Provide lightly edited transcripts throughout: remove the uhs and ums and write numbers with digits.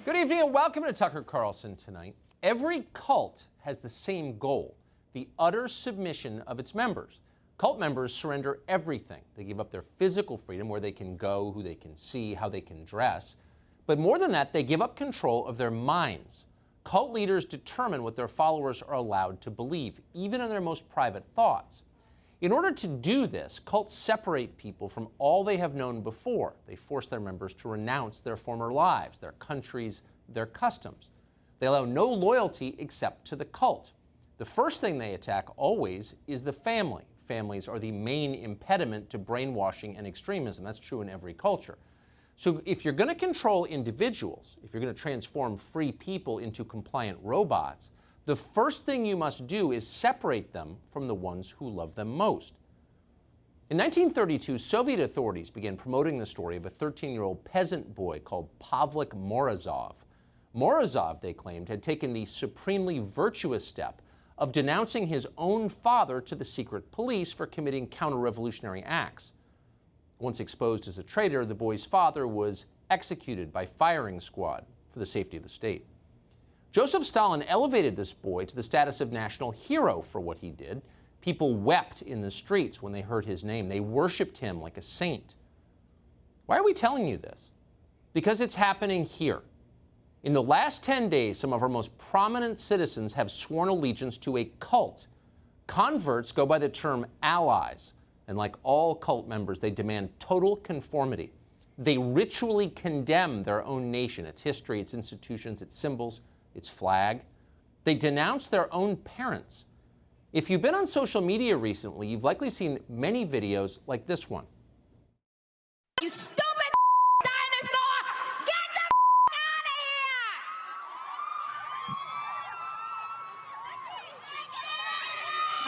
Good evening and welcome to Tucker Carlson Tonight. Every cult has the same goal, the utter submission of its members. Cult members surrender everything. They give up their physical freedom, where they can go, who they can see, how they can dress. But more than that, they give up control of their minds. Cult leaders determine what their followers are allowed to believe, even in their most private thoughts. In order to do this, cults separate people from all they have known before. They force their members to renounce their former lives, their countries, their customs. They allow no loyalty except to the cult. The first thing they attack always is the family. Families are the main impediment to brainwashing and extremism. That's true in every culture. So if you're going to control individuals, if you're going to transform free people into compliant robots, the first thing you must do is separate them from the ones who love them most. In 1932, Soviet authorities began promoting the story of a 13-year-old peasant boy called Pavlik Morozov. Morozov, they claimed, had taken the supremely virtuous step of denouncing his own father to the secret police for committing counter-revolutionary acts. Once exposed as a traitor, the boy's father was executed by firing squad for the safety of the state. Joseph Stalin elevated this boy to the status of national hero for what he did. People wept in the streets when they heard his name. They worshipped him like a saint. Why are we telling you this? Because it's happening here. In the last 10 days, some of our most prominent citizens have sworn allegiance to a cult. Converts go by the term allies, and like all cult members, they demand total conformity. They ritually condemn their own nation, its history, its institutions, its symbols, its flag. They denounce their own parents. If you've been on social media recently, you've likely seen many videos like this one. You stupid dinosaur! Get the out of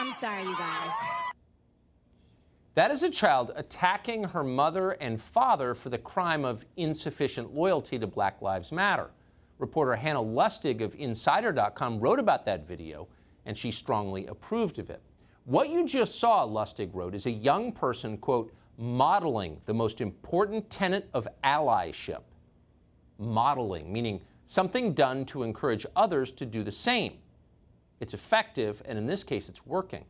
here! I'm sorry, you guys. That is a child attacking her mother and father for the crime of insufficient loyalty to Black Lives Matter. Reporter Hannah Lustig of Insider.com wrote about that video, and she strongly approved of it. What you just saw, Lustig wrote, is a young person, quote, modeling the most important tenet of allyship. Modeling, meaning something done to encourage others to do the same. It's effective, and in this case, it's working.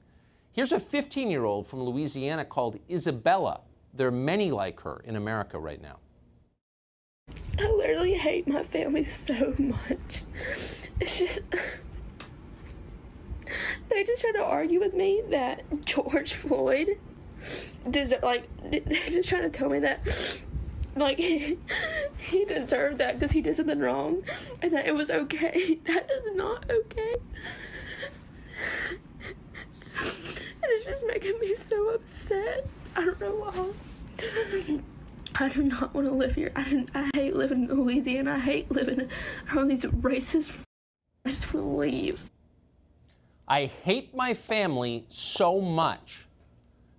Here's a 15-year-old from Louisiana called Isabella. There are many like her in America right now. I literally hate my family so much. It's just, they just try to argue with me that George Floyd they're just trying to tell me that, like, he deserved that because he did something wrong, and that it was okay. That is not okay. And it's just making me so upset. I don't know why. I do not want to live here. I hate living in Louisiana. I hate living around these racist. I just want to leave. I hate my family so much.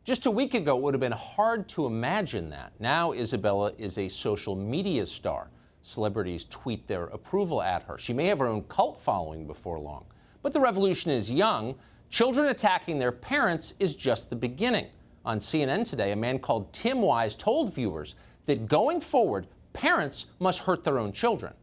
Just a week ago, it would have been hard to imagine that. Now, Isabella is a social media star. Celebrities tweet their approval at her. She may have her own cult following before long. But the revolution is young. Children attacking their parents is just the beginning. On CNN today, a man called Tim Wise told viewers that going forward, parents must hurt their own children.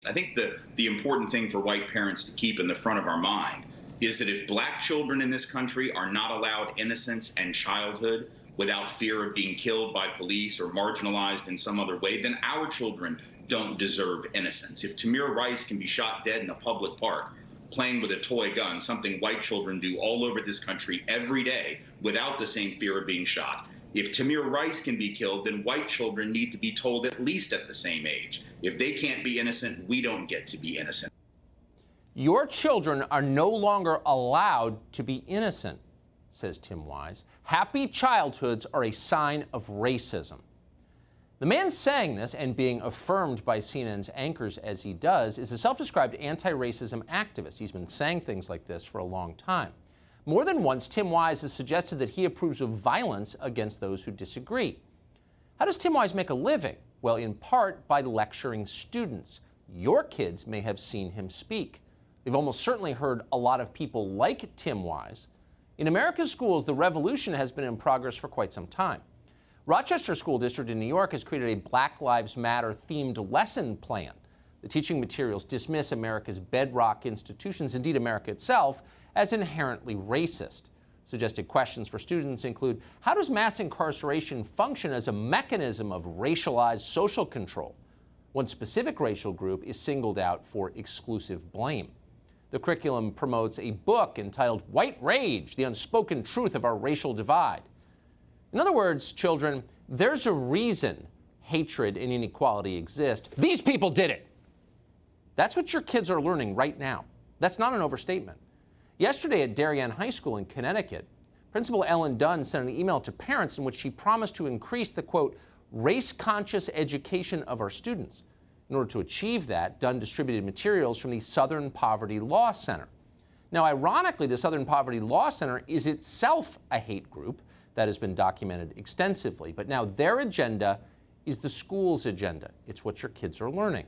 I think the important thing for white parents to keep in the front of our mind is that if black children in this country are not allowed innocence and childhood without fear of being killed by police or marginalized in some other way, then our children don't deserve innocence. If Tamir Rice can be shot dead in a public park, playing with a toy gun, something white children do all over this country every day without the same fear of being shot. If Tamir Rice can be killed, then white children need to be told at least at the same age. If they can't be innocent, we don't get to be innocent. Your children are no longer allowed to be innocent, says Tim Wise. Happy childhoods are a sign of racism. The man saying this and being affirmed by CNN's anchors as he does is a self-described anti-racism activist. He's been saying things like this for a long time. More than once, Tim Wise has suggested that he approves of violence against those who disagree. How does Tim Wise make a living? Well, in part by lecturing students. Your kids may have seen him speak. They've almost certainly heard a lot of people like Tim Wise. In America's schools, the revolution has been in progress for quite some time. Rochester School District in New York has created a Black Lives Matter themed lesson plan. The teaching materials dismiss America's bedrock institutions, indeed America itself, as inherently racist. Suggested questions for students include, how does mass incarceration function as a mechanism of racialized social control? One specific racial group is singled out for exclusive blame. The curriculum promotes a book entitled White Rage, the Unspoken Truth of Our Racial Divide. In other words, children, there's a reason hatred and inequality exist. These people did it. That's what your kids are learning right now. That's not an overstatement. Yesterday at Darien High School in Connecticut, Principal Ellen Dunn sent an email to parents in which she promised to increase the, quote, race-conscious education of our students. In order to achieve that, Dunn distributed materials from the Southern Poverty Law Center. Now, ironically, the Southern Poverty Law Center is itself a hate group that has been documented extensively. But now their agenda is the school's agenda. It's what your kids are learning.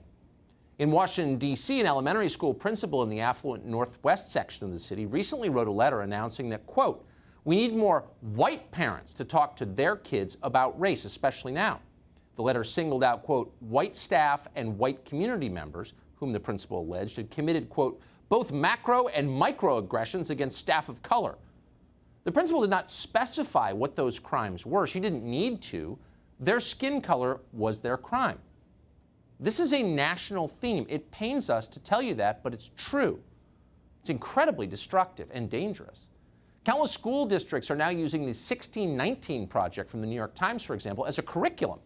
In Washington, D.C., an elementary school principal in the affluent northwest section of the city recently wrote a letter announcing that, quote, we need more white parents to talk to their kids about race, especially now. The letter singled out, quote, white staff and white community members, whom the principal alleged had committed, quote, both macro and microaggressions against staff of color. The principal did not specify what those crimes were. She didn't need to. Their skin color was their crime. This is a national theme. It pains us to tell you that, but it's true. It's incredibly destructive and dangerous. Countless school districts are now using the 1619 Project from the New York Times, for example, as a curriculum.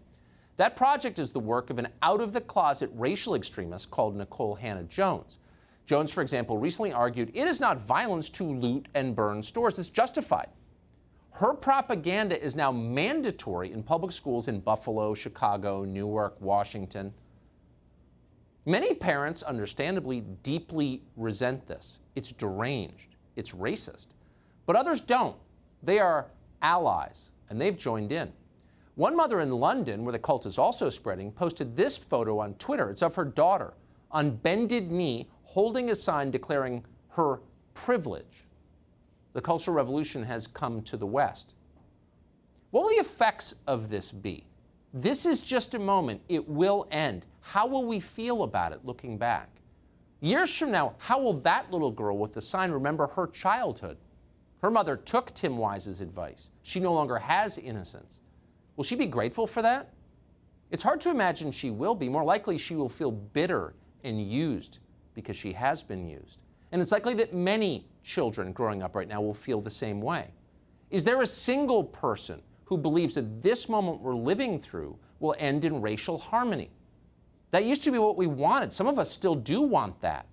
That project is the work of an out-of-the-closet racial extremist called Nicole Hannah-Jones. Jones, for example, recently argued it is not violence to loot and burn stores. It's justified. Her propaganda is now mandatory in public schools in Buffalo, Chicago, Newark, Washington. Many parents, understandably, deeply resent this. It's deranged. It's racist. But others don't. They are allies, and they've joined in. One mother in London, where the cult is also spreading, posted this photo on Twitter. It's of her daughter on bended knee, holding a sign declaring her privilege. The Cultural Revolution has come to the West. What will the effects of this be? This is just a moment. It will end. How will we feel about it looking back? Years from now, how will that little girl with the sign remember her childhood? Her mother took Tim Wise's advice. She no longer has innocence. Will she be grateful for that? It's hard to imagine she will be. More likely, she will feel bitter and used because she has been used. And it's likely that many children growing up right now will feel the same way. Is there a single person who believes that this moment we're living through will end in racial harmony? That used to be what we wanted. Some of us still do want that.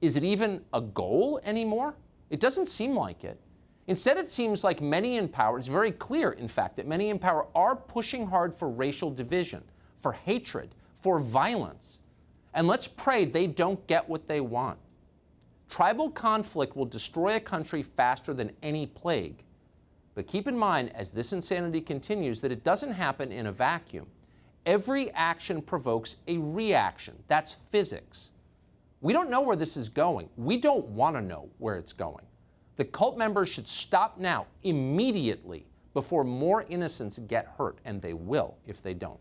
Is it even a goal anymore? It doesn't seem like it. Instead, it seems like many in power, it's very clear, in fact, that many in power are pushing hard for racial division, for hatred, for violence. And let's pray they don't get what they want. Tribal conflict will destroy a country faster than any plague. But keep in mind, as this insanity continues, that it doesn't happen in a vacuum. Every action provokes a reaction. That's physics. We don't know where this is going. We don't want to know where it's going. The cult members should stop now, immediately, before more innocents get hurt, and they will if they don't.